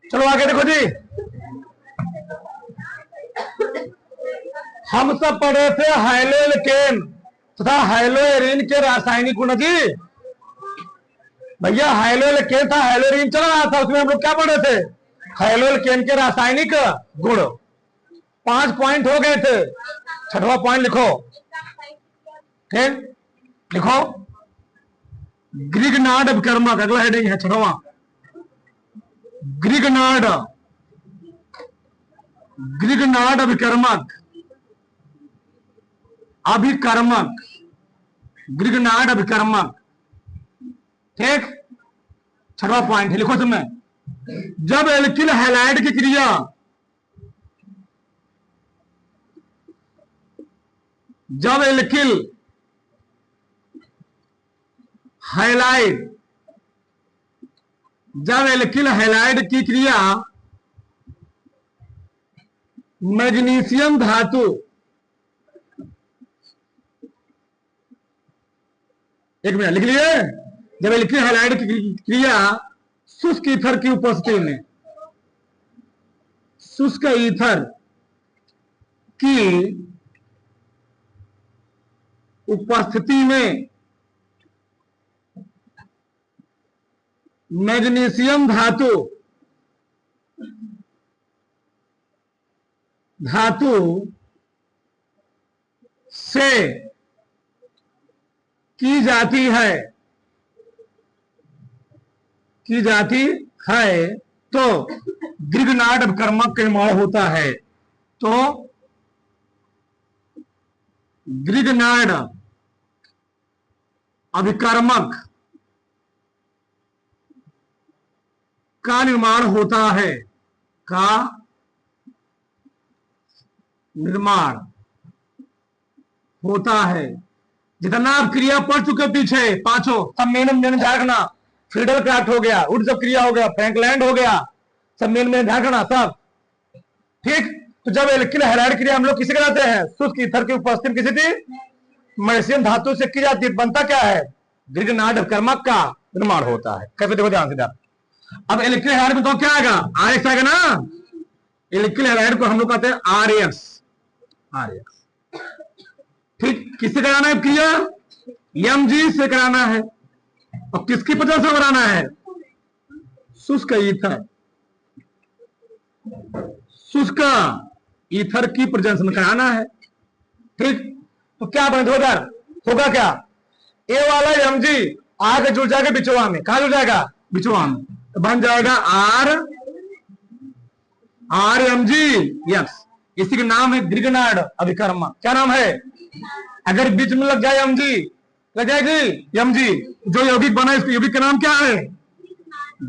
चलो आगे देखो जी, हम सब पढ़े थे हाइलोएल्केन तथा हाइलोएरिन के रासायनिक गुण जी। भैया हाइलोएल्केन था, हाइलोएरिन चल रहा था, उसमें हम लोग क्या पढ़े थे? हाइलोएल्केन के रासायनिक गुण। 5 पॉइंट हो गए थे, 6वां पॉइंट लिखो। ठीक, लिखो ग्रिगनार्ड अभिकर्मक, अगला हेडिंग है 6वां। Grignard अभिकर्मक, अभिकर्मक, Grignard अभिकर्मक। ठीक, 6वां पॉइंट है, लिखो तुम्हें। जब एल्किल हैलाइड की क्रिया जब एल्किल हैलाइड की क्रिया मैग्नीशियम धातु, एक मिनट लिख लिए। जब एल्किल हैलाइड की क्रिया शुष्क ईथर की उपस्थिति में, शुष्क ईथर की उपस्थिति में मैग्नीशियम धातु से की जाती है तो ग्रिगनार्ड अभिकर्मक का निर्माण होता है। तो ग्रिगनार्ड अभिकर्मक का निर्माण होता है, जितना आप क्रिया पढ़ चुके पीछे पांचों, सब मेन ध्यान रखना। फ्रीडल क्राफ्ट हो गया, वुड सब क्रिया हो गया, फ्रैंकलैंड हो गया, सब मेन ध्यान रखना सब। ठीक, तो जब एल्किल हैलाइड क्रिया हम लोग किसे कराते हैं? शुष्क ईथर की उपस्थिति किसी थी मैग्नीशियम धातु से की जाती है, बनता क्या है? ग्रिगनार्ड अभिकर्मक का निर्माण होता है। कैसे देखो ध्यान से ध्यान। अब एल्किल हैलाइड में तो क्या आएगा? आरएक्स आएगा ना। एल्किल हैलाइड को हम लोग कहते हैं आरएक्स। ठीक, किससे कराना है क्रिया? एमजी से कराना है। और किसकी वजह से कराना है? शुष्क ईथर की प्रेजेंस में कराना है। ठीक, तो क्या बने उधर होगा क्या? ए वाला एमजी आगे जुड़ जाएगा बिचवा में। कहा जुड़ जाएगा? बिचवा में। तो बन जाएगा आर एमजी यस। इसी का नाम है ग्रिगनार्ड अभिकर्मक। क्या नाम है? अगर बीच में लग जाए एमजी, लग जाएगी एमजी, जो यौगिक बना इसके यौगिक का नाम क्या है?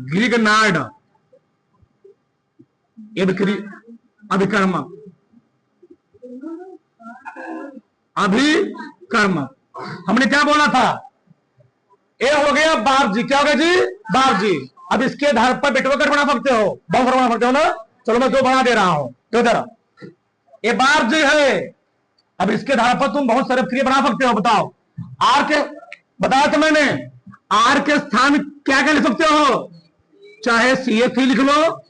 ग्रिगनार्ड अभिकर्मक। हमने क्या बोला था? ए हो गया बार जी। क्या हो गया जी? बार जी। अब इसके आधार पर बेटवाकर बना सकते हो, बफर बना सकते हो ना। चलो मैं 2 बना दे रहा हूं। तो इधर ए बार जी है। अब इसके आधार पर तुम बहुत सारे क्रिया बना सकते हो। बताओ आर के, बताया तो मैंने, आर के स्थान क्या क्या लिख सकते हो? चाहे CH3 लिख लो,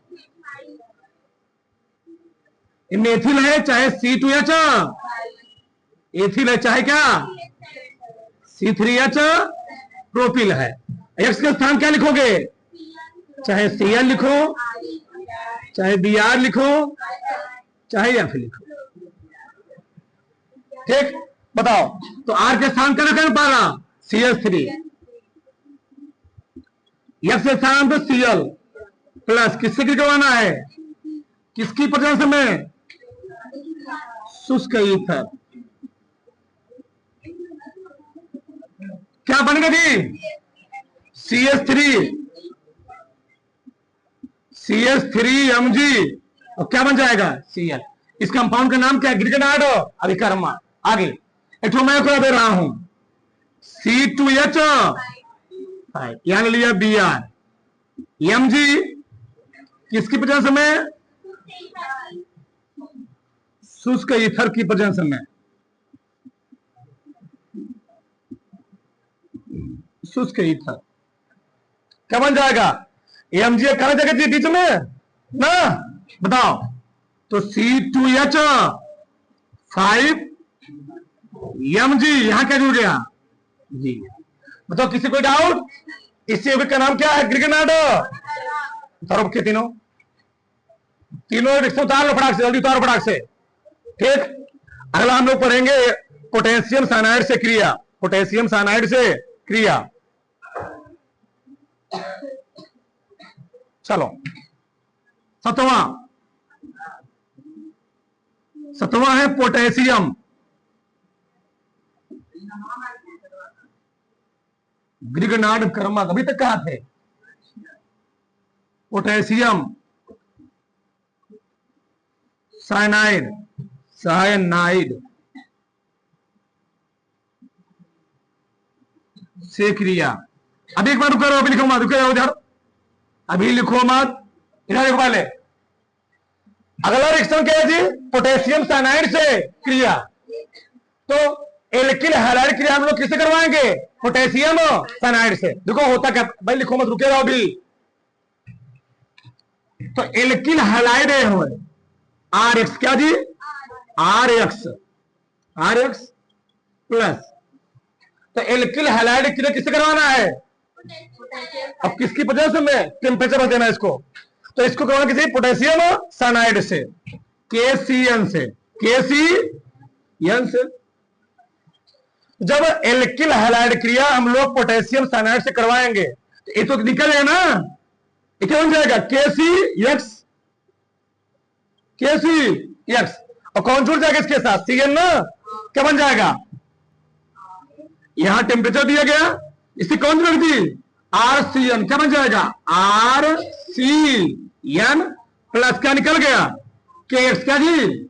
मेथिल है, चाहे C2H एथिल है, चाहे क्या C3H प्रोपिल है। एक्स के स्थान क्या लिखोगे? चाहे Cl लिखो, चाहे Br लिखो, चाहे F लिखो। ठीक, बताओ तो आर के स्थान क्या रखना पारा? CH3। एक्स के स्थान पे Cl प्लस किससे गिरवाना है? किसकी प्रेजेंस में? शुष्क ईथर। क्या बनेगा जी? CH3Mg और क्या बन जाएगा? Cl। इस कंपाउंड का नाम क्या है? ग्रिगनार्ड अभिकर्मक। आगे एक तो मैं दे रहा हूं C2H, यहां लिया Br। Mg किसकी प्रेजेंस में? शुष्क ईथर की प्रेजेंस में। शुष्क ईथर क्या बन जाएगा? Mg कहा जाएगा जी बीच में? ना, बताओ। तो C2H5 Mg, यहां क्या जुड़ गया जी। बताओ किसी कोई डाउट? इस यौगिक का नाम क्या है? ग्रिगनाडो। उतारो के तीनों तीनों रिश्ते उतार लो फटाक से, जल्दी उतारो फटाक से। ठीक, अगला हम लोग पढ़ेंगे पोटेशियम साइनाइड से क्रिया। पोटेशियम साइनाइड से क्रिया। चलो सतवां, सतवां है पोटेशियम। ग्रिगनाड कर्मा अभी तक कहां थे? पोटेशियम साइनाइड, साइनाइड से क्रिया। अभी एक बार रुको, अभी लिखो मत, रुको उधर, अभी लिखो मत, इधर लिखो पहले। अगला रिएक्शन क्या है जी? पोटेशियम साइनाइड से क्रिया। तो एल्किल हैलाइड क्रिया हम लोग किससे करवाएंगे? पोटेशियम साइनाइड से। देखो होता क्या भाई, लिखो मत, रुके रहो अभी। तो एल्किल हैलाइड है आर एक्स, क्या जी? R X, R X plus. तो एल्किल हैलाइड क्रिया किससे करवाना है? अब किसकी वजह से मैं टेम्परेचर देना इसको, तो इसको करवाना किसी पोटेशियम साइनाइड से, KCN से, KCN से। जब एल्किल हैलाइड क्रिया हम लोग पोटेशियम साइनाइड से करवाएंगे तो ये तो निकल जाएगा ना, ये क्या बन जाएगा? KCX, KCX। और कौन जुड़ जाएगा इसके साथ? CN ना, क्या बन जाएगा? यहां टेम्परेचर दिया गया, इसकी कौन रख दी? RCN, क्या बन जाएगा? RCN प्लस क्या निकल गया? KX, क्या जी?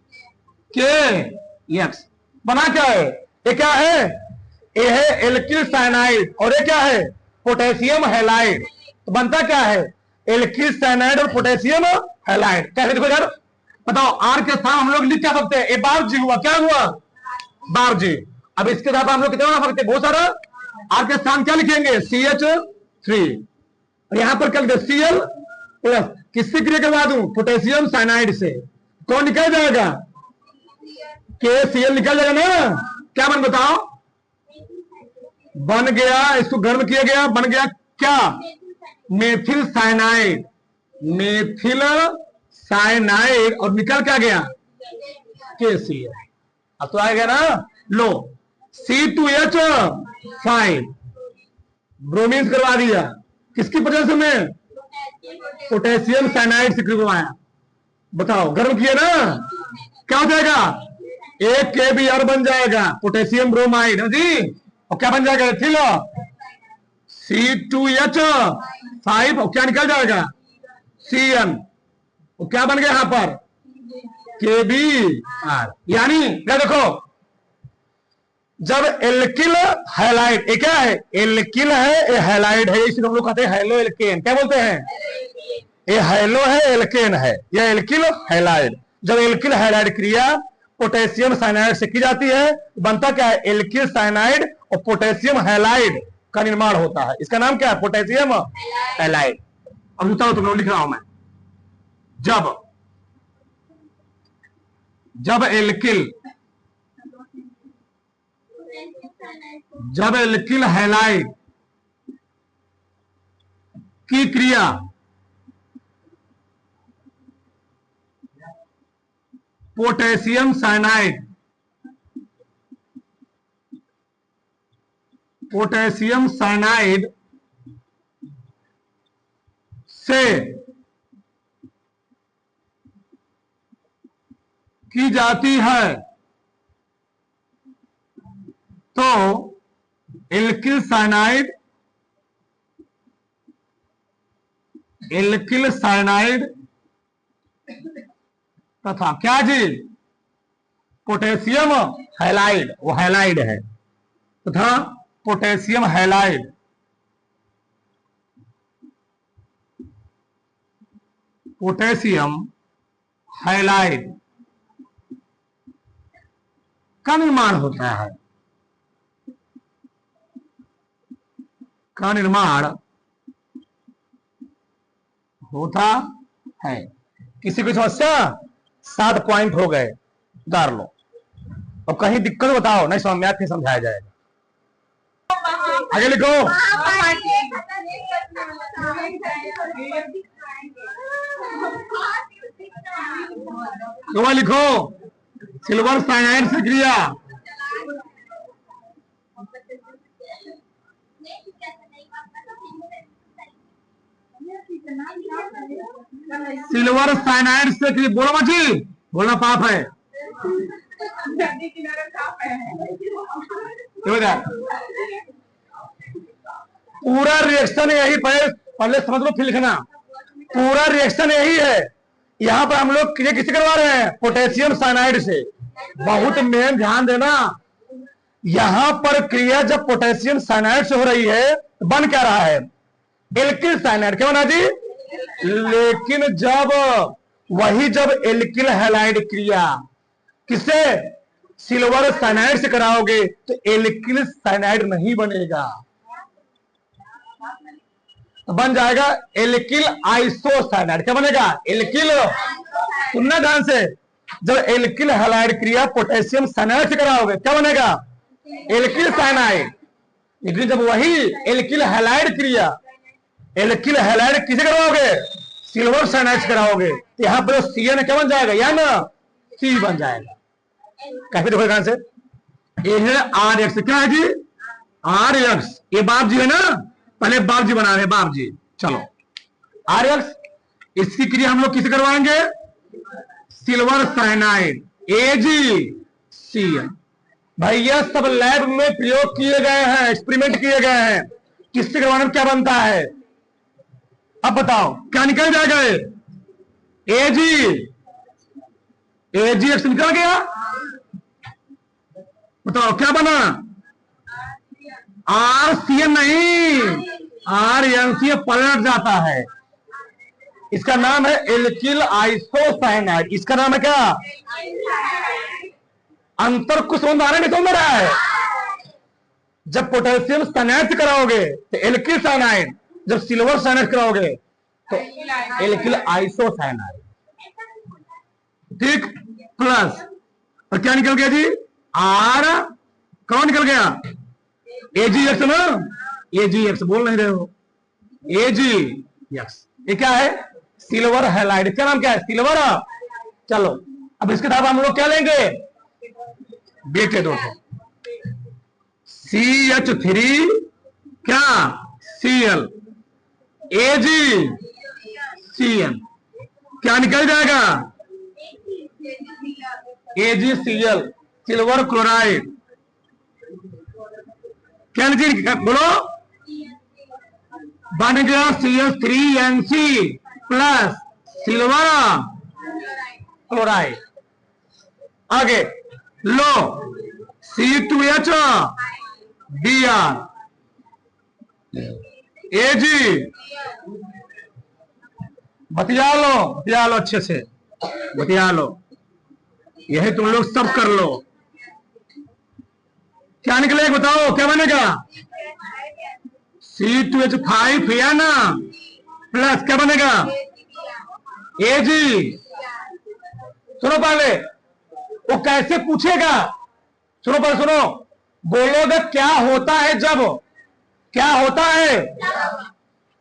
KX बना क्या है? ये क्या है? ये है एल्किल साइनाइड, और ये क्या है? Potassium halide. तो बनता क्या है? एल्किल साइनाइड और पोटेशियम हैलाइड। कैसे देखो यार, बताओ। आर के साथ हम लोग लिख क्या सकते हैं? ए बार जी हुआ, क्या हुआ? बार जी। अब इसके साथ हम लोग कितना बना सकते हैं? बहुत सारा। आर के स्थान क्या लिखेंगे? CH3, और यहां पर क्या लिखे? Cl plus. किससे क्रिया करवा दूं? पोटेशियम साइनाइड से। कौन निकल जाएगा? KCl निकल जाएगा ना। क्या बन, बताओ? बन गया, इसको गर्म किया गया, बन गया क्या? मेथिल साइनाइड, मेथिल साइनाइड, और निकल क्या गया? KCl। अब तो आएगा ना, लो C2H5 ब्रोमीन करवा दिया, किसकी वजह से? मैं पोटेशियम साइनाइड से करवाया। बताओ, गर्म किया ना, क्या हो जाएगा? एक KBr बन जाएगा, पोटेशियम ब्रोमाइड जी। और क्या बन जाएगा? एथिल C2H5, और क्या निकल जाएगा? CN। और क्या बन गया यहां पर? KBr। यानी क्या, देखो, जब एल्किल हैलाइड, ये क्या है? एल्किल है, ये हैलाइड है, इसलिए हम लोग कहते हैं हैलो एल्केन। क्या बोलते हैं? ये हैलो है, एल्केन है, यह एल्किल हैलाइड। जब एल्किल हैलाइड क्रिया पोटेशियम साइनाइड से की जाती है, बनता क्या है? एल्किल साइनाइड और पोटेशियम हैलाइड का निर्माण होता है। इसका नाम क्या है? Potassium halide. अब बताओ, तुम लोग लिख रहा हूं मैं। जब एल्किल हैलाइड की क्रिया पोटेशियम साइनाइड से की जाती है, तो एल्किल साइनाइड तथा क्या जी? पोटेशियम हैलाइड, वो हैलाइड है, तथा पोटेशियम हैलाइड का निर्माण होता है, का निर्माण होता है। किसी की समस्या? 7 पॉइंट हो गए, उतार लो। अब कहीं दिक्कत बताओ, नहीं समझ में आया फिर समझाया जाएगा। आगे लिखो। लिखो सिल्वर साइनाइड से क्रिया। सिल्वर साइनाइड से क्रिया, बोलो मची, बोलना पाप है। पूरा रिएक्शन यही, पहले समझ लो फिर लिखना। पूरा रिएक्शन यही है। यहां पर हम लोग क्रिया किससे करवा रहे हैं? पोटेशियम साइनाइड से। बहुत मेन ध्यान देना, यहां पर क्रिया जब पोटेशियम साइनाइड से हो रही है तो बन क्या रहा है? Alkyl cyanide. क्या बना जी? लेकिन जब एल्किल हैलाइड क्रिया किससे? सिल्वर साइनाइड से कराओगे तो एल्किल साइनाइड नहीं बनेगा, तो बन जाएगा एल्किल आइसोसाइनाइड। क्या बनेगा? एल्किल। सुनना ध्यान से, जब एल्किल हैलाइड क्रिया पोटेशियम साइनाइड से कराओगे क्या बनेगा? Alkyl cyanide. लेकिन जब वही एल्किल हैलाइड क्रिया, एल्किल हैलाइड किसे करवाओगे? सिल्वर साइनाइड से कराओगे, तो यहां पर CN क्या बन जाएगा? या ना C बन जाएगा। कैसे देखो ध्यान से, ये है RX। क्या है जी? RX। ये बाप जी है ना, पहले बाप जी बना रहे हैं, बाप जी। चलो RX, इसकी क्रिया हम लोग किसे करवाएंगे? Silver cyanide AgCN। भैया सब लैब में प्रयोग किए गए हैं, एक्सपेरिमेंट किए गए हैं। किससे करवाने में क्या बनता है? अब बताओ क्या निकल जाएगा? AgX निकल गया। बताओ क्या बना? RCN नहीं, RNC पलट जाता है। इसका नाम है एल्किल आइसोसाइनाइड। इसका नाम है क्या? अंतर कुछ समझ आ रहा नहीं समझ रहा है? जब पोटेशियम साइनाइड से कराओगे तो एल्किल साइनाइड, जब सिल्वर साइनाइड कराओगे तो एल्किल आइसोसाइनाइड। ठीक, प्लस और क्या निकल गया जी? कौन निकल गया? AgX ना, AgX बोल नहीं रहे हो? AgX। ये क्या है? Silver halide. क्या नाम क्या है? सिल्वर। चलो अब इसके साथ हम लोग क्या लेंगे? बेटे दो CH3 क्या? Cl। AgCN क्या निकल जाएगा? AgCl, silver chloride. क्या निकल, बोलो? बन गया CH3NC प्लस सिल्वर क्लोराइड। आगे लो C2H Br Ag। बतिया लो अच्छे से, बतिया लो, यही तुम लोग सब कर लो। क्या निकलेगा बताओ? क्या बनेगा? C2H5 या ना, प्लस क्या बनेगा? Ag। सुनो पहले, वो कैसे पूछेगा? सुनो पहले, सुनो। बोलोगे क्या होता है जब, क्या होता है,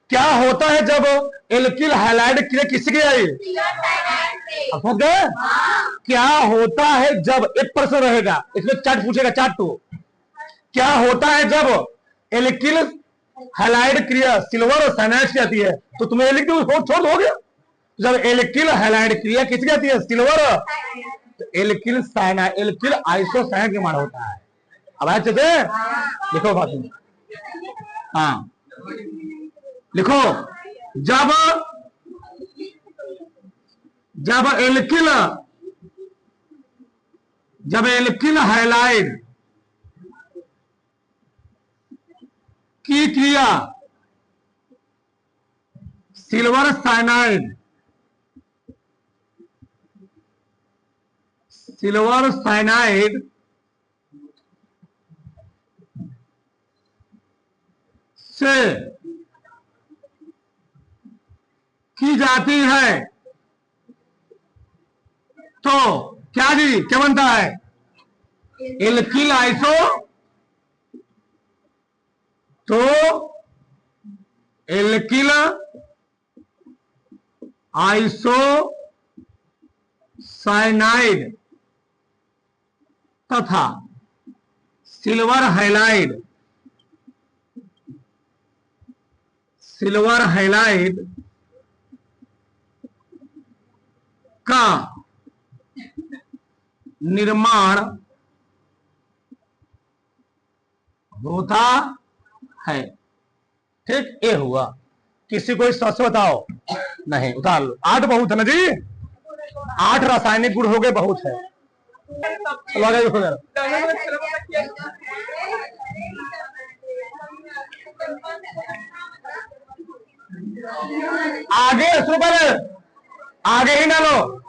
क्या होता है जब एल्किल हैलाइड क्रिया किसकी आई? क्या होता है जब, एक प्रश्न रहेगा इसमें, चार्ट पूछेगा, चार्ट टू। क्या होता है जब एल्किल हैलाइड क्रिया सिल्वर और साइनाइड की आती है? तो तुम्हें एल्किल छोड़ दोगे। जब एल्किल हैलाइड क्रिया किसकी आती है? सिल्वर। तो एल्किल साइनाइड, एल्किल आइसोसाइनाइड का मान होता है। अब आए चलते लिखो बात। हाँ लिखो, जब एल्किल हैलाइड की क्रिया सिल्वर साइनाइड से की जाती है तो क्या जी, क्या बनता है? एल्किल आइसो, तो एल्किल आइसो साइनाइड तथा सिल्वर हैलाइड, सिल्वर हैलाइड का निर्माण होता है। ठीक, ये हुआ। किसी को सच बताओ? नहीं, उतार लो। 8 बहुत है ना जी, 8 रासायनिक गुण हो गए, बहुत है। आगे सुपर, आगे ही ना लो।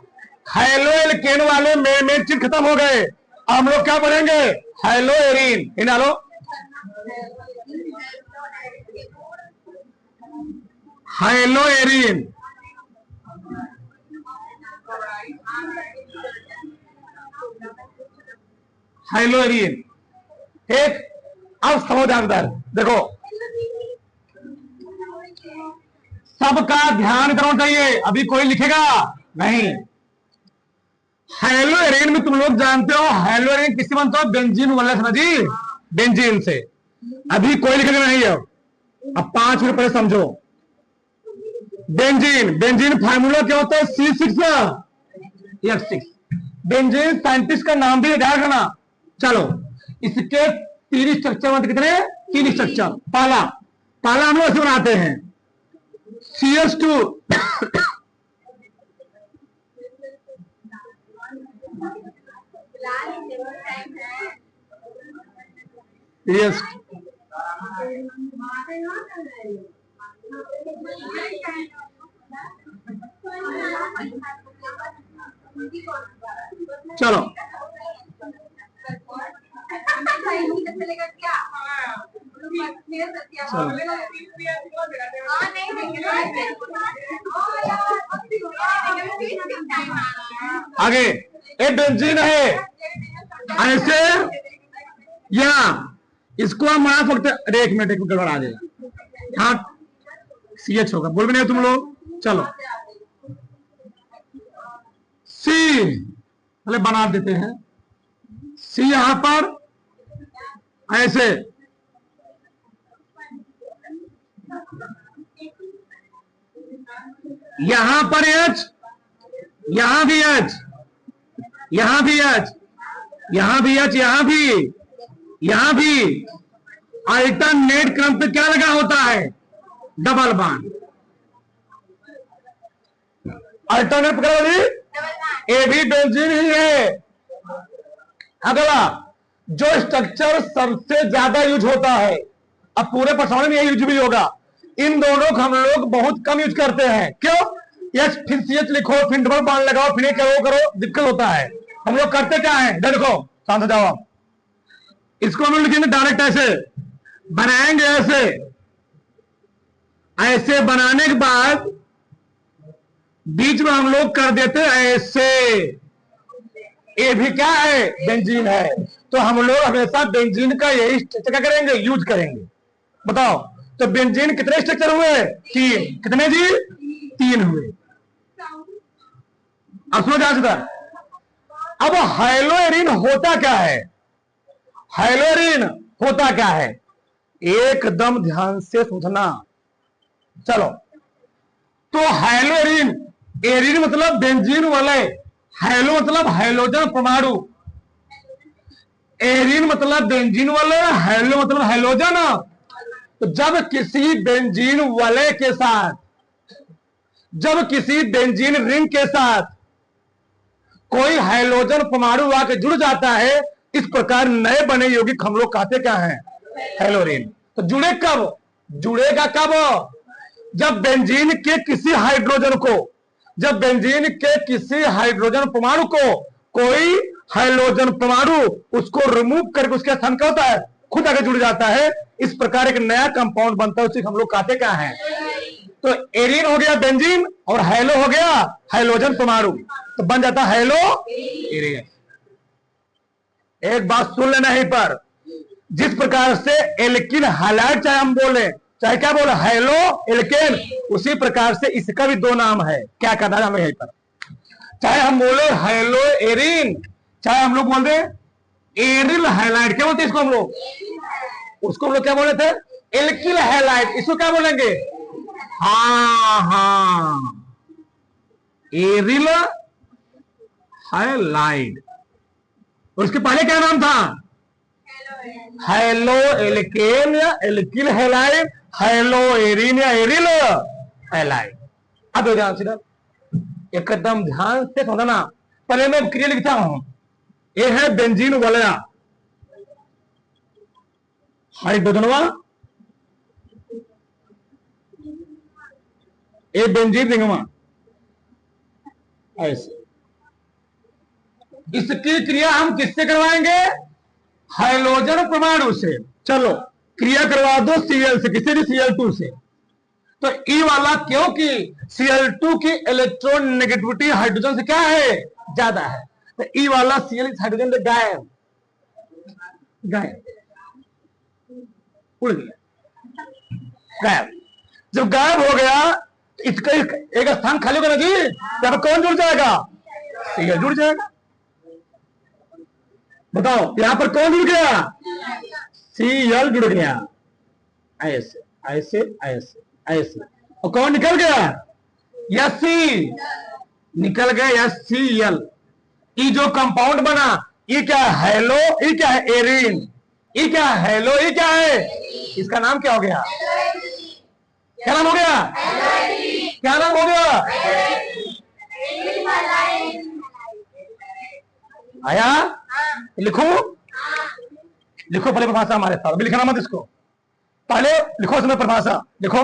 हैलो एल्केन वाले में चीज खत्म हो गए। हम लोग क्या पढ़ेंगे? हैलो एरीन, ही ना लो। Haloarene, haloarene. ठीक, अब समझ अंदर देखो, सबका ध्यान करना चाहिए। अभी कोई लिखेगा नहीं। हैलो एरीन में तुम लोग जानते हो, हैलो एरीन किससे बनता है? बेंजीन वाला ना जी, बेंजीन से। अभी कोई लिखेगा नहीं है। अब 5 मिनट पहले समझो। बेंजीन, बेंजीन फार्मूला क्या होता है? C6H6। बेंजीन साइंटिस्ट का नाम भी याद रखना। चलो, इसके 3 स्ट्रक्चर बनते। कितने? 3 स्ट्रक्चर। पहला पहला हम लोग ऐसे बनाते हैं, CH2 yes। चलो, आगे एक बेंजीन है ऐसे, या इसको हम बना सकते। अरे एक मिनट गड़बड़ आ जाएगा। हाँ, CH होगा, बोल भी नहीं तुम लोग। चलो, C पहले बना देते हैं। C यहां पर ऐसे, यहां पर H, यहां भी H, यहां भी H, यहां भी H, यहां भी अल्टरनेट क्रम पे क्या लगा होता है? Double bond. अल्टरनेट पकड़ो, ये भी बेंजीन ही है। अगला जो स्ट्रक्चर सबसे ज्यादा यूज होता है, अब पूरे परसों में यही यूज भी होगा, इन दोनों को हम लोग बहुत कम यूज करते हैं। क्यों? यस, फिर CH लिखो, फिर डबल बॉन्ड लगाओ, फिर करो, दिक्कत होता है। हम लोग करते क्या है? देखो, शांत हो जाओ। इसको हम लोग लिखेंगे डायरेक्ट ऐसे, बनाएंगे ऐसे। ऐसे बनाने के बाद बीच में हम लोग कर देते ऐसे। ये भी क्या है? बेंजीन है। तो हम लोग हमेशा बेंजीन का यही स्ट्रक्चर क्या करेंगे? यूज करेंगे। बताओ, तो बेंजीन कितने स्ट्रक्चर हुए? 3। कितने जी? 3 हुए। अब समझ आ चुका। अब हैलो एरीन होता क्या है? हैलो एरीन होता क्या है? एकदम ध्यान से सोचना। चलो, तो हैलो एरीन, एरीन मतलब बेंजीन वाले, हैलो मतलब हैलोजन परमाणु, एरीन मतलब बेंजीन वाले, हैलो मतलब हैलोजन। तो जब किसी बेंजीन वाले के साथ, जब किसी बेंजीन रिंग के साथ कोई हैलोजन परमाणु आके जुड़ जाता है, इस प्रकार नए बने यौगिक हम लोग कहते क्या हैं? हैलोरीन। तो जुड़े कब? जुड़ेगा कब? जब बेंजीन के किसी हाइड्रोजन को, जब बेंजीन के किसी हाइड्रोजन परमाणु को कोई हाइड्रोजन परमाणु उसको रिमूव करके उसके स्थान क्या होता है? खुद आगे जुड़ जाता है। इस प्रकार एक नया कंपाउंड बनता है, उसे हम लोग कहते क्या हैं? तो एरीन हो गया बेंजीन और हैलो हो गया हाइड्रोजन परमाणु, तो बन जाता हेलो एरिन। एक बात सुन लेना यहीं पर, जिस प्रकार से एल्किन हैलाइड चाहे हम बोले, चाहे क्या बोले हेलो एल्केन, उसी प्रकार से इसका भी दो नाम है। क्या करना है हमें यहीं पर, चाहे हम बोले हेलो एरिन, चाहे हम लोग बोल दे एरिल हैलाइड, क्या बोलते हैं इसको हम लोग, उसको हम लोग क्या बोले थे एल्किल हैलाइड, इसको क्या बोलेंगे, हाँ एरिल हैलाइड। और उसके पहले क्या नाम था, हेलो एल्केन या एल्किल हैलाइड, हेलो एरिन या एरिल हैलाइड। अब ध्यान से एकदम ध्यान से समझना, पहले मैं क्रिया लिखता हूं, ये है बेंजीन वलया, हाइड्रोजनवा, ये बेंजीन रिंगमा, ऐसे। इसकी क्रिया हम किससे करवाएंगे, हाइड्रोजन परमाणु से। चलो क्रिया करवा दो Cl से, किसी भी Cl2 से। तो ई वाला, क्योंकि Cl2 की इलेक्ट्रॉन नेगेटिविटी हाइड्रोजन से क्या है, ज्यादा है, तो ई वाला Cl हाइड्रोजन से गायब, गायब, उड़ गया, गायब। जब गायब हो गया, इसका एक स्थान खाली होगा ना जी, यहां पर कौन जुड़ जाएगा, Cl जुड़ जाएगा। बताओ यहां पर कौन जुड़ गया, Cl जुड़ गया, ऐसे ऐसे ऐसे ऐसे, और कौन निकल गया, यस निकल गया, यस Cl। ये जो कंपाउंड बना, ये क्या है हेलो, ये क्या है एरिन, ये क्या है हेलो, ये क्या है, इसका नाम क्या हो गया, क्या नाम हो गया, क्या नाम हो गया, आया, लिखो, लिखो पहले परिभाषा हमारे साथ, अभी लिखना मत इसको, पहले लिखो इसमें परिभाषा, लिखो।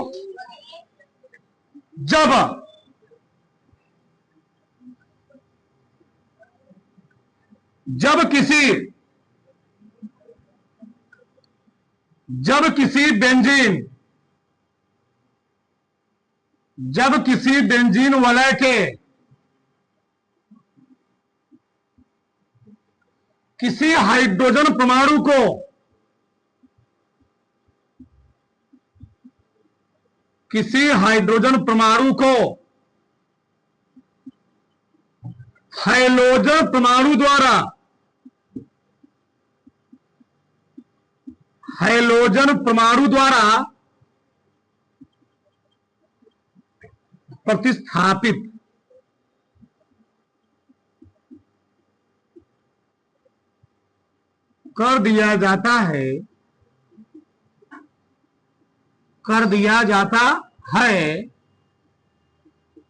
जब किसी बेंजीन वलय के किसी हाइड्रोजन परमाणु को हाइड्रोजन परमाणु द्वारा प्रतिस्थापित कर दिया जाता है,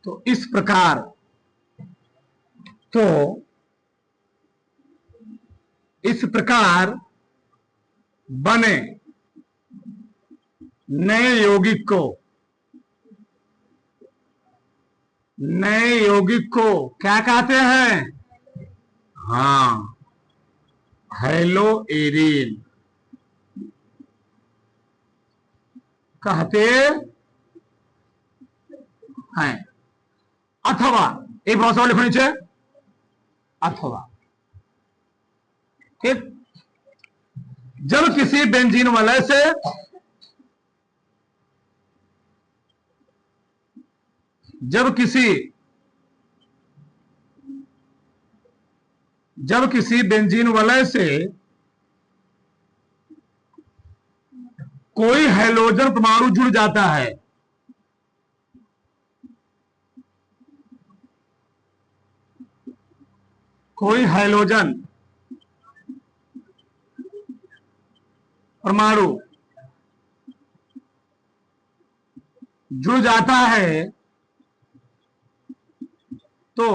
तो इस प्रकार बने नए यौगिक को क्या कहते हैं, हाँ हेलो एरिन कहते हैं। अथवा एक भाषा लिखो नीचे, अथवा, ठीक। जब किसी बेंजीन वलय से बेंजीन वलय से कोई हाइड्रोजन परमाणु जुड़ जाता है, कोई हाइड्रोजन परमाणु जुड़ जाता है, तो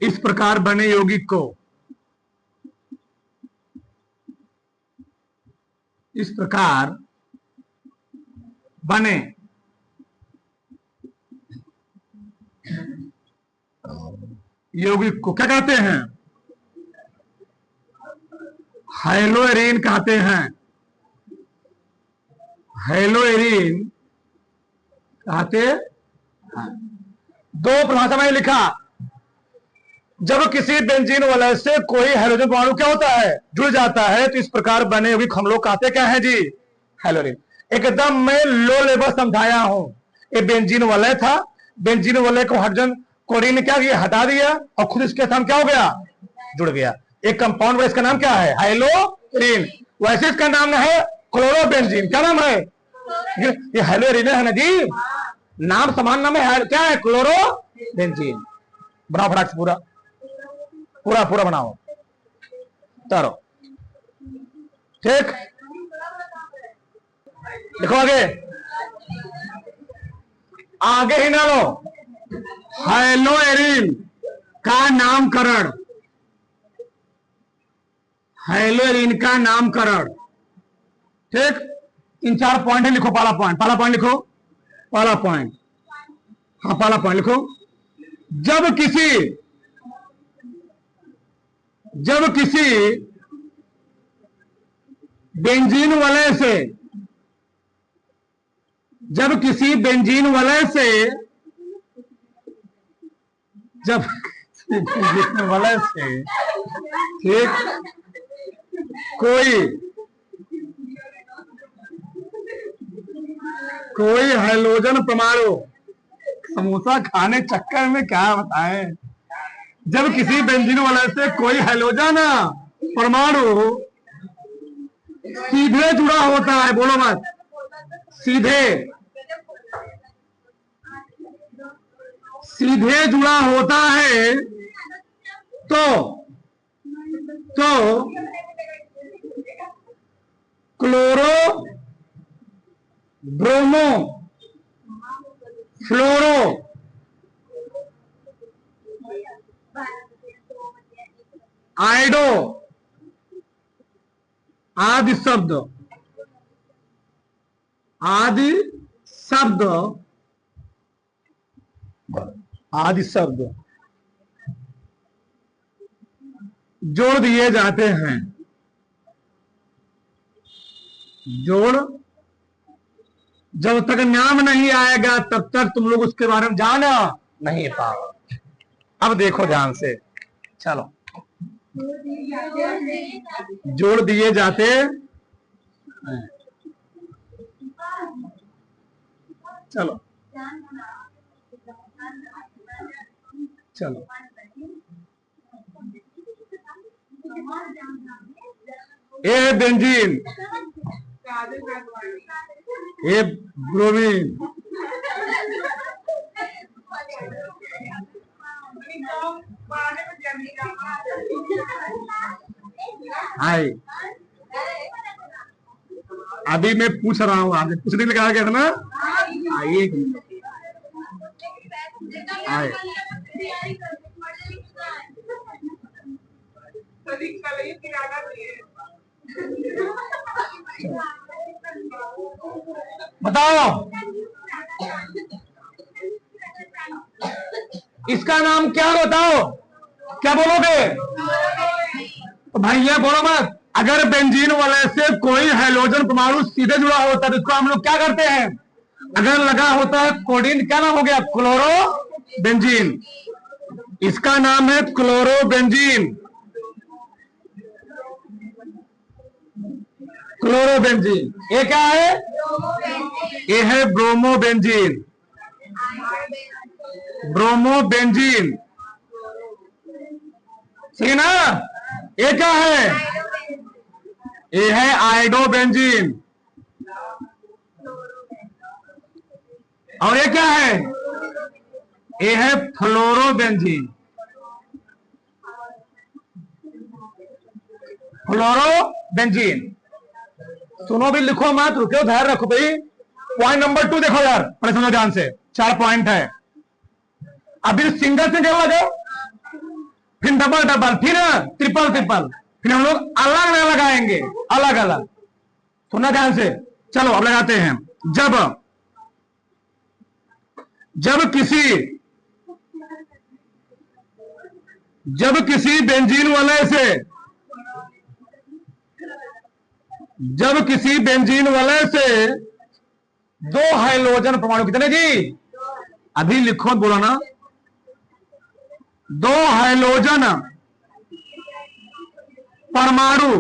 इस प्रकार बने यौगिक को क्या कहते हैं, हेलो एरिन कहते हैं, हेलो एरिन कहते हैं। दो परिभाषा में लिखा, जब किसी बेंजीन वलय से कोई हाइड्रोजन परमाणु क्या होता है, जुड़ जाता है, तो इस प्रकार बने हुए हम लोग कहते क्या है जी, हेलोजन। एकदम मैं लो लेवल समझाया हूं। ये बेंजीन वलय था, बेंजीन वलय को हाइड्रोजन क्लोरीन ने क्या किया, हटा दिया और खुद इसके साथ क्या हो गया, जुड़ गया। एक कंपाउंड इसका नाम क्या है, हाइलोरीन। वैसे इसका नाम है क्लोरोबेंजीन। क्या नाम है, ये हाइलोरीन है ना जी, नाम समान नाम है, क्या है, क्लोरोबेंजीन। बनाओ फटाक से पूरा पूरा पूरा बनाओ, चलो ठीक। देखो आगे, आगे ही ना लो, हाइलोएरिन का नामकरण, हाइलोएरिन का नामकरण, ठीक। इन चार पॉइंट है, लिखो पहला पॉइंट, पहला पॉइंट लिखो, पहला पॉइंट, हाँ पहला पॉइंट लिखो। जब किसी बेंजीन वलय से, जब किसी बेंजीन वलय से, जब वलय से, ठीक, कोई हाइड्रोजन परमाणु, समोसा खाने चक्कर में क्या बताएं, जब किसी बेंजीन वलय से कोई हाइड्रोजन परमाणु सीधे जुड़ा होता है, बोलो मत, सीधे जुड़ा होता है, तो क्लोरो ब्रोमो फ्लोरो आइडो आदि शब्द जोड़ दिए जाते हैं, जोड़, जब तक नाम नहीं आएगा तब तक तुम लोग उसके बारे में जाना नहीं पाओगे। अब देखो ध्यान से, चलो, जोड़ दिए जाते हैं, चलो चलो, ए बेंजीन, ए ब्रोमीन, हाय, अभी मैं पूछ रहा हूँ, आगे पूछने लगा गया था ना, आइए आए, बताओ इसका नाम क्या, बताओ क्या बोलोगे, तो भैया बोलो मत। अगर बेंजीन वलय से कोई हाइड्रोजन परमाणु सीधे जुड़ा होता है तो इसको हम लोग क्या करते हैं, अगर लगा होता है कोडीन, क्या नाम हो गया, क्लोरोबेंजीन। इसका नाम है क्लोरोबेंजीन, क्लोरोबेंजीन। ये क्या है, ये है ब्रोमोबेंजीन, ब्रोमोबेंजीन, ठीक ना। ये क्या है, ये है आइडोबेंजीन, और ये क्या है, ये है फ्लोरोबेंजीन, फ्लोरोबेंजीन। सुनो भी, लिखो मत, रुको, ध्यान रखो भाई। पॉइंट नंबर 2 देखो यार, पहले समझो ध्यान से, 4 पॉइंट है। अभी सिंगल सिंगल लगाओ, फिर डबल डबल, फिर ट्रिपल ट्रिपल, फिर हम लोग अलग अलग लगाएंगे, अलग अलग। सुनना ध्यान से, चलो अब लगाते हैं। जब किसी बेंजीन वलय से, जब किसी बेंजीन वलय से 2 हाइड्रोजन परमाणु, कितने जी, अभी लिखो, बोला ना, दो हाइड्रोजन परमाणु,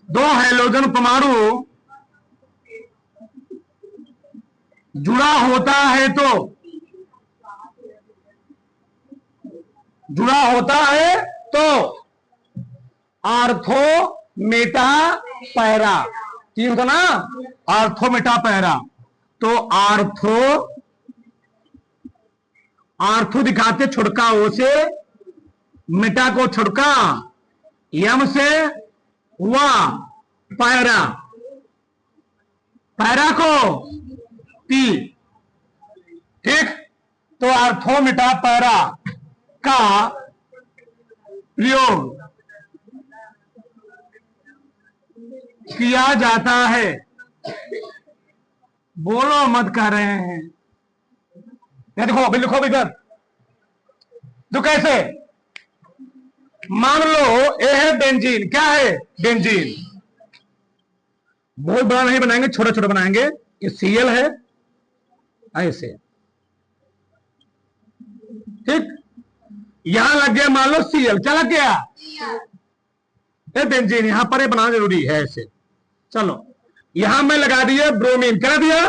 दो हाइड्रोजन परमाणु जुड़ा होता है तो, जुड़ा होता है तो आर्थो मेटा पैरा, तीन था ना, आर्थो मेटा पैरा। तो आर्थो, आर्थो दिखाते छुड़का ओ से, मेटा को छुड़का यम से, वा पैरा, पैरा को पी। ठीक, तो आर्थो मेटा पैरा का प्रयोग किया जाता है। बोलो मत कर रहे हैं, देखो अभी लिखो इधर। तो कैसे, मान लो ए है बेंजीन, क्या है बेंजीन, बहुत बड़ा नहीं बनाएंगे, छोटा छोटा बनाएंगे। ये सीएल है ऐसे, ठीक, यहां लग गया मान लो सीएल, क्या लग गया ए बेंजीन, यहां पर ये बनाना जरूरी है ऐसे। चलो यहां मैं लगा दिया ब्रोमीन, क्या दिया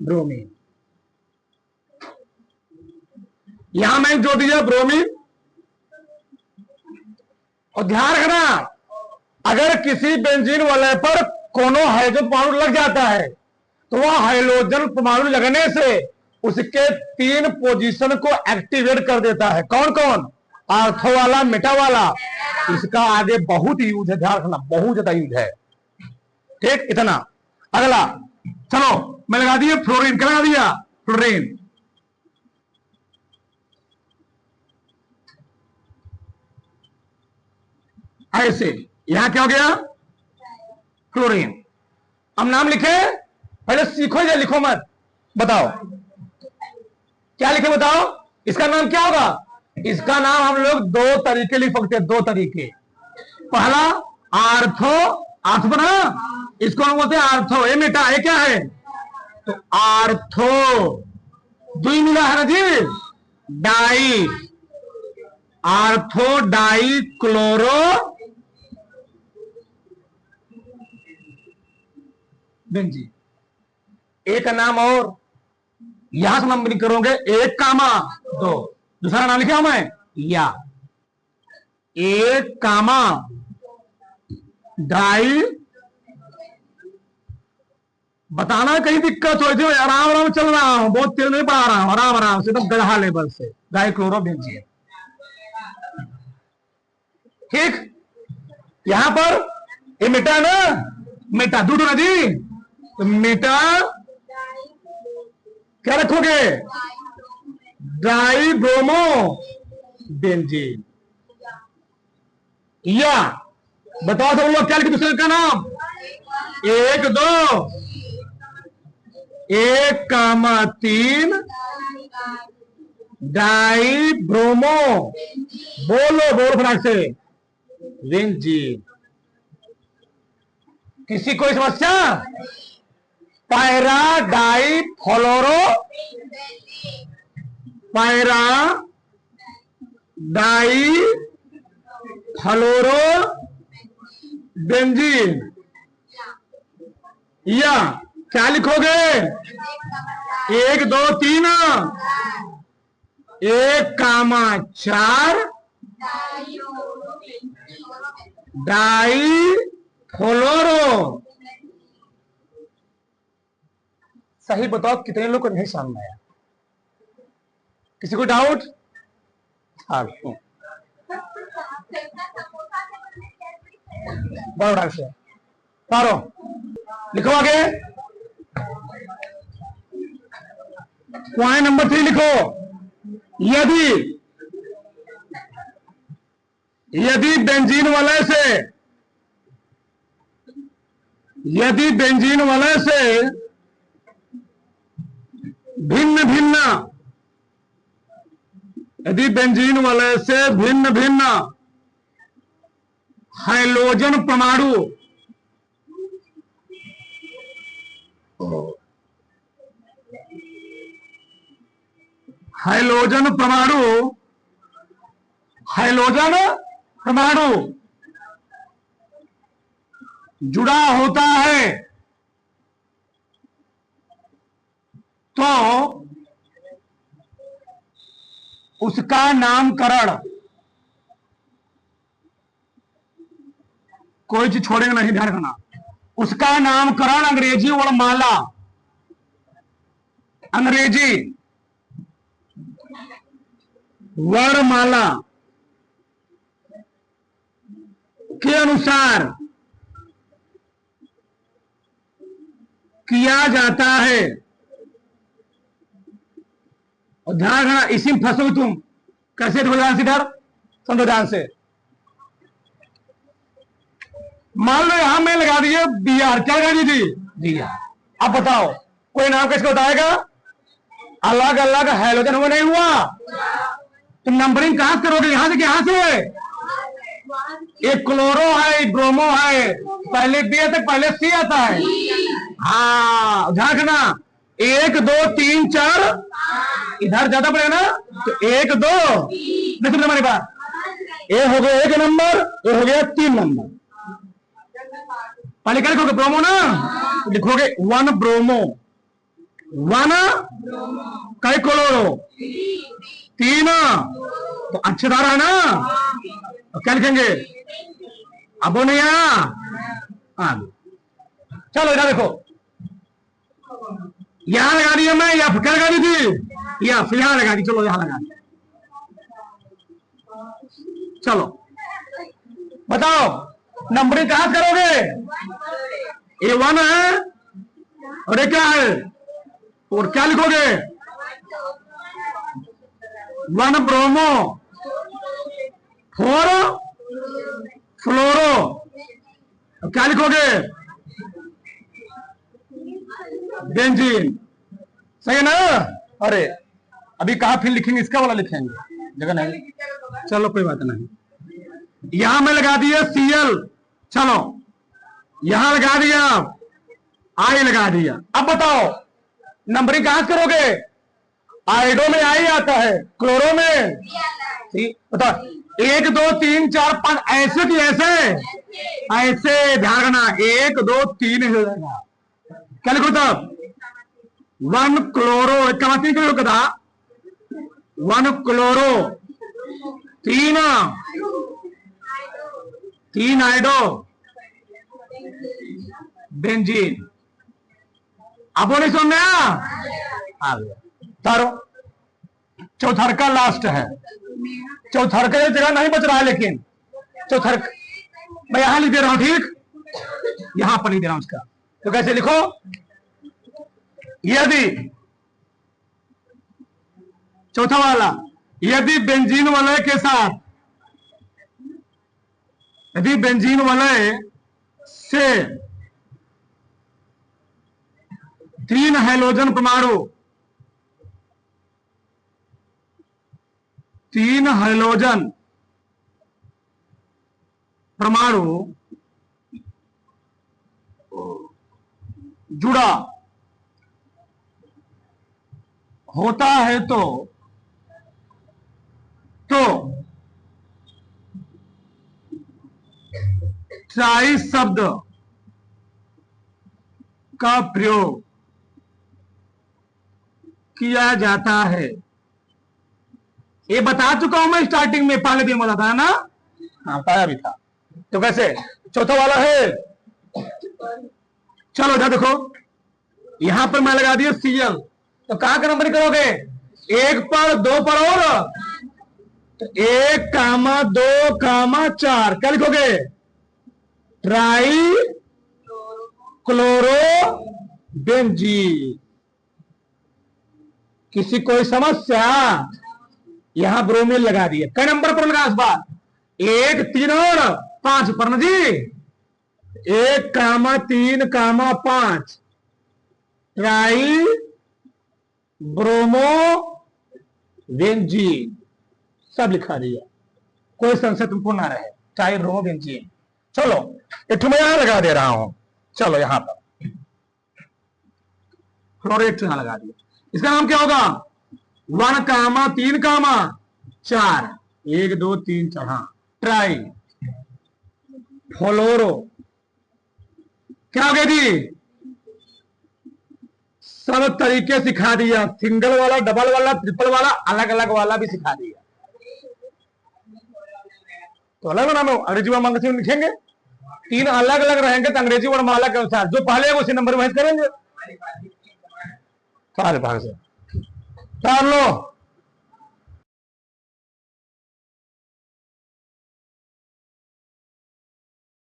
ब्रोमीन, यहां मैं जो दिया ब्रोमीन। और ध्यान रखना, अगर किसी बेंजीन वाले पर कोनो हाइड्रोजन परमाणु लग जाता है तो वह हाइड्रोजन परमाणु लगने से उसके तीन पोजीशन को एक्टिवेट कर देता है। कौन कौन, आर्थो वाला, मेटा वाला। इसका आगे बहुत यूज है, ध्यान रखना, बहुत ज्यादा यूज है। ठीक, इतना। अगला चलो मैं लगा दिया फ्लोरीन, क्या लगा दिया फ्लोरीन। ऐसे यहां क्या हो गया फ्लोरीन। अब नाम लिखे, पहले सीखो या लिखो मत, बताओ क्या लिखे, बताओ इसका नाम क्या होगा। इसका नाम हम लोग दो तरीके लिख सकते हैं, दो तरीके। पहला आर्थो, आर्थो बना, इसको हम बोलते हैं आर्थो, ये मेटा, ये क्या है तो आर्थो, दुई मिला है ना जी, di, ortho dichloro benzene. एक नाम और यहां से नंबरिंग करोगे, एक कामा दो, दूसरा नाम लिखा हूं मैं या, एक कामा डाई, बताना कहीं दिक्कत हो जो आराम आराम चल रहा हूं, बहुत तेज नहीं पढ़ा रहा हूं, आराम आराम से एकदम गढ़ा लेवल से, डाई क्लोरो बेंजीन। ठीक, यहां पर ये मेटा ना, मेटा दूध ना जी, तो मेटा क्या रखोगे डाई ब्रोमो बेंजीन। या बताओ सब लोग क्या लिखे दूसरे का नाम, एक दो, एक कामा तीन, डाई ब्रोमो, बोलो बोलो फटाक से बेंजीन। किसी कोई समस्या, पैरा डाई फ्लोरो, पैरा डाई फ्लोरो बेंजीन। या क्या लिखोगे, एक दो तीन, एक कामा चार, डाई फ्लोरो। सही बताओ कितने लोग को नहीं समझ आया, किसी को डाउट। बड़ा से पारो लिखो आगे, पॉइंट नंबर 3 लिखो, यदि बेंजीन वलय से, यदि बेंजीन वलय से भिन्न भिन्न, यदि बेंजीन वलय से भिन्न भिन्न हाइड्रोजन परमाणु हाइड्रोजन परमाणु, हाइड्रोजन परमाणु जुड़ा होता है तो उसका नामकरण, कोई चीज छोड़ेंगे नहीं, ध्यान रखना, उसका नामकरण अंग्रेजी वर्णमाला, अंग्रेजी वर्णमाला के अनुसार किया जाता है। और ध्यान रखना, इसी में फंसो तुम, कैसे हो ध्यान से, इधर समझो ध्यान से। मान लो यहां मैं लगा दिए बीआर, क्या लगा दी थी, दिया। अब बताओ कोई नाम कैसे बताएगा, अलग अलग हाइड्रोजन हुआ नहीं हुआ, तुम नंबरिंग कहां करोगे, यहां से, यहां से, एक क्लोरो है, ब्रोमो है, पहले बी आता है, पहले सी आता है। हाँ ध्यान रखना, 1 2 3 4, इधर ज्यादा पड़ेगा ना, तो 1 2, देखो हमारी बात, ये हो गया 1 नंबर, ये हो गया 3 नंबर। पहले क्या लिखोगे, ब्रोमो ना, तो लिखोगे 1 ब्रोमो, 1 कई क्लोरो, 3, तो अच्छे धारा है ना, तो क्या लिखेंगे, अब वो नहीं आया, चलो इधर देखो, यहां लगा दिया मैं, या क्या लगा दी थी, या फिर यहां लगा दी, चलो यहां लगा दी, चलो बताओ नंबरिंग कहां से करोगे, ये 1 है और ये क्या है, और क्या लिखोगे, 1 ब्रोमो, 4 फ्लोरो, क्या लिखोगे, बेंजीन, सही है ना। अरे अभी कहा फिर लिखेंगे, इसका वाला लिखेंगे, जगह नहीं, चलो कोई बात नहीं। यहां में लगा दिया Cl, चलो यहां लगा दिया I लगा दिया। अब बताओ नंबरिंग कहां से करोगे, आइडो में आई आता है, क्लोरो में, बताओ 1 2 3 4 5, ऐसे कि ऐसे, ऐसे ध्यान रखना, 1 2 3 हो जाएगा, क्या लिखो तब, 1 क्लोरो, 3 क्लोरो का था, 1 क्लोरो, 3 आइडो बेंजीन। अब वो नहीं सुन रहा, आ गया तारो, चौथरका लास्ट है, चौथरका जगह नहीं बच रहा है, लेकिन चौथरका मैं यहां लिख दे रहा हूं, ठीक, यहां पर लिख दे रहा हूं उसका, तो कैसे लिखो, यदि चौथा वाला, यदि बेंजीन वलय के साथ, यदि बेंजीन वलय से 3 हाइड्रोजन परमाणु, 3 हाइड्रोजन परमाणु जुड़ा होता है तो ट्राई शब्द का प्रयोग किया जाता है। ये बता चुका हूं मैं स्टार्टिंग में, पहले भी बोला था ना, हाँ बताया भी था। तो कैसे चौथा वाला है, चलो इधर देखो, यहां पर मैं लगा दिया Cl, तो कहां का नंबर करोगे, 1 पर 2 पर, और तो 1 कामा 2 कामा 4, क्या लिखोगे, ट्राई क्लोरो बेंजीन। किसी कोई समस्या, यहां ब्रोमीन लगा दिए, कई नंबर पर लगा इस बार, 1 3 और 5 पर ना जी, 1 कामा 3 कामा 5, ट्राई ब्रोमो बेंजीन, सब लिखा दिया, कोई संशय तुमको ना रहे, ट्राई ब्रोमो बेंजीन। चलो एक मैं यहां लगा दे रहा हूं, चलो यहां पर फ्लोरेट यहां लगा दिया, इसका नाम क्या होगा, वन कामा 3 कामा 4, 1 2 3 4, हाँ ट्राई फ्लोरो क्या हो गया जी, सब तरीके सिखा दिया, सिंगल वाला, डबल वाला, ट्रिपल वाला, अलग अलग वाला भी सिखा दिया। तो अलग नाम अंग्रेजी वर्णमाला से लिखेंगे, 3 अलग अलग रहेंगे तो अंग्रेजी वर्णमाला के अनुसार जो पहले है उसी नंबर में करेंगे सारे भाग से। कर लो